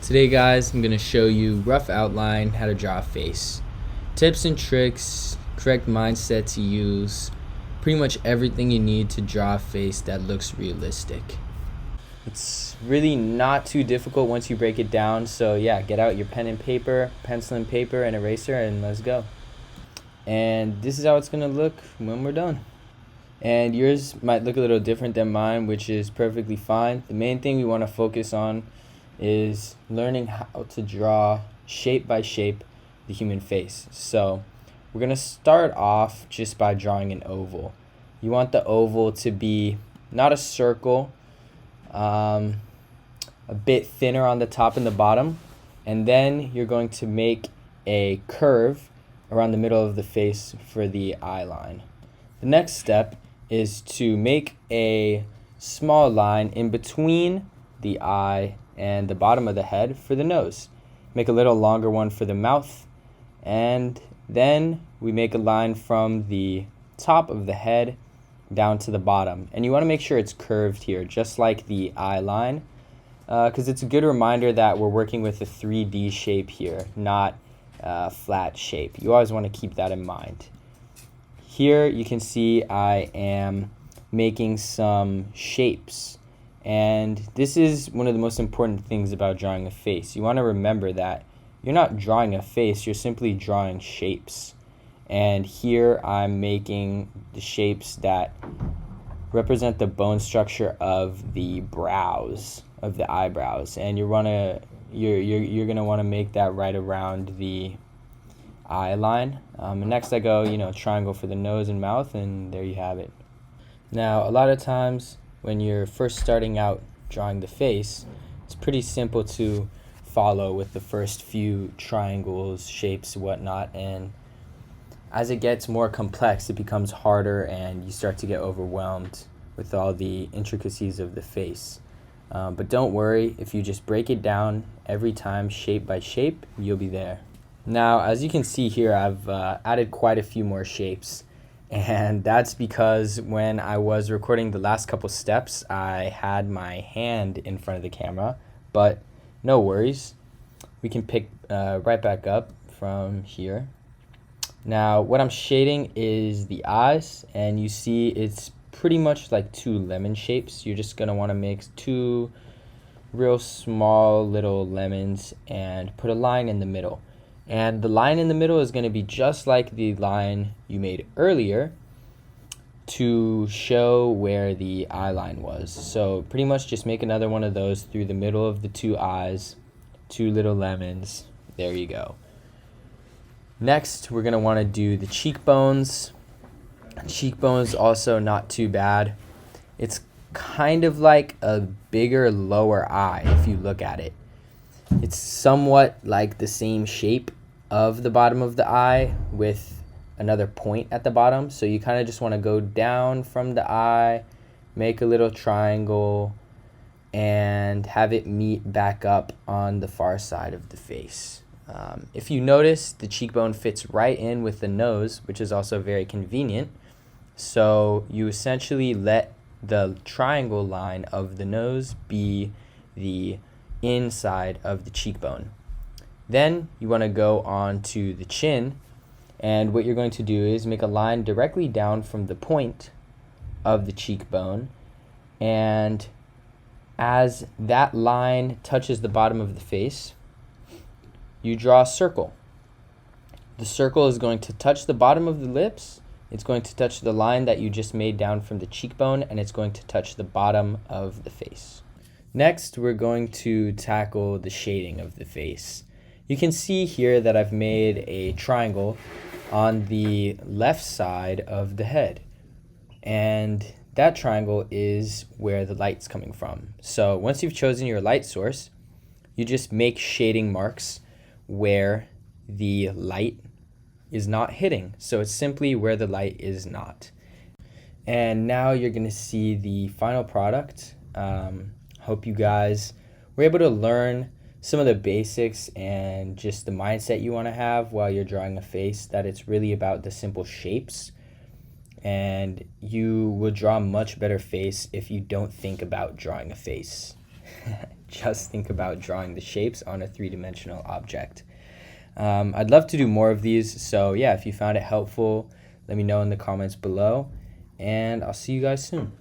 Today guys, I'm going to show you rough outline how to draw a face. Tips and tricks, correct mindset to use, pretty much everything you need to draw a face that looks realistic. It's really not too difficult once you break it down, so yeah, get out your pen and paper, pencil and paper and eraser, and let's go. And this is how it's going to look when we're done. And yours might look a little different than mine, which is perfectly fine. The main thing we want to focus on is learning how to draw shape by shape the human face. So we're going to start off just by drawing an oval. You want the oval to be not a circle, a bit thinner on the top and the bottom, and then you're going to make a curve around the middle of the face for the eye line. The next step is to make a small line in between the eye and the bottom of the head for the nose. Make a little longer one for the mouth, and then we make a line from the top of the head down to the bottom. And you want to make sure it's curved here, just like the eye line, because it's a good reminder that we're working with a 3D shape here, not a flat shape. You always want to keep that in mind. Here you can see I am making some shapes. And this is one of the most important things about drawing a face. You want to remember that you're not drawing a face, you're simply drawing shapes. And here I'm making the shapes that represent the bone structure of the brows, of the eyebrows. And you're gonna want to make that right around the eye line. And next I go, triangle for the nose and mouth, and there you have it. Now, a lot of times when you're first starting out drawing the face, it's pretty simple to follow with the first few triangles, shapes, whatnot, and as it gets more complex, it becomes harder and you start to get overwhelmed with all the intricacies of the face. But don't worry, if you just break it down every time, shape by shape, you'll be there. Now, as you can see here, I've added quite a few more shapes. And that's because when I was recording the last couple steps, I had my hand in front of the camera, but no worries. We can pick right back up from here. Now, what I'm shading is the eyes, and you see it's pretty much like two lemon shapes. You're just gonna wanna make two real small little lemons and put a line in the middle. And the line in the middle is going to be just like the line you made earlier to show where the eye line was. So pretty much just make another one of those through the middle of the two eyes, two little lemons. There you go. Next, we're going to want to do the cheekbones. Cheekbones also not too bad. It's kind of like a bigger lower eye if you look at it. It's somewhat like the same shape of the bottom of the eye with another point at the bottom. So you kind of just want to go down from the eye, make a little triangle, and have it meet back up on the far side of the face. If you notice, the cheekbone fits right in with the nose, which is also very convenient. So you essentially let the triangle line of the nose be the inside of the cheekbone. Then you want to go on to the chin, and what you're going to do is make a line directly down from the point of the cheekbone, and as that line touches the bottom of the face, you draw a circle. The circle is going to touch the bottom of the lips, it's going to touch the line that you just made down from the cheekbone, and it's going to touch the bottom of the face. Next, we're going to tackle the shading of the face. You can see here that I've made a triangle on the left side of the head. And that triangle is where the light's coming from. So once you've chosen your light source, you just make shading marks where the light is not hitting. So it's simply where the light is not. And now you're going to see the final product. Hope you guys were able to learn some of the basics and just the mindset you want to have while you're drawing a face, that it's really about the simple shapes, and you will draw a much better face if you don't think about drawing a face. just think about drawing the shapes on a three-dimensional object. I'd love to do more of these, so yeah, if you found it helpful, let me know in the comments below, and I'll see you guys soon.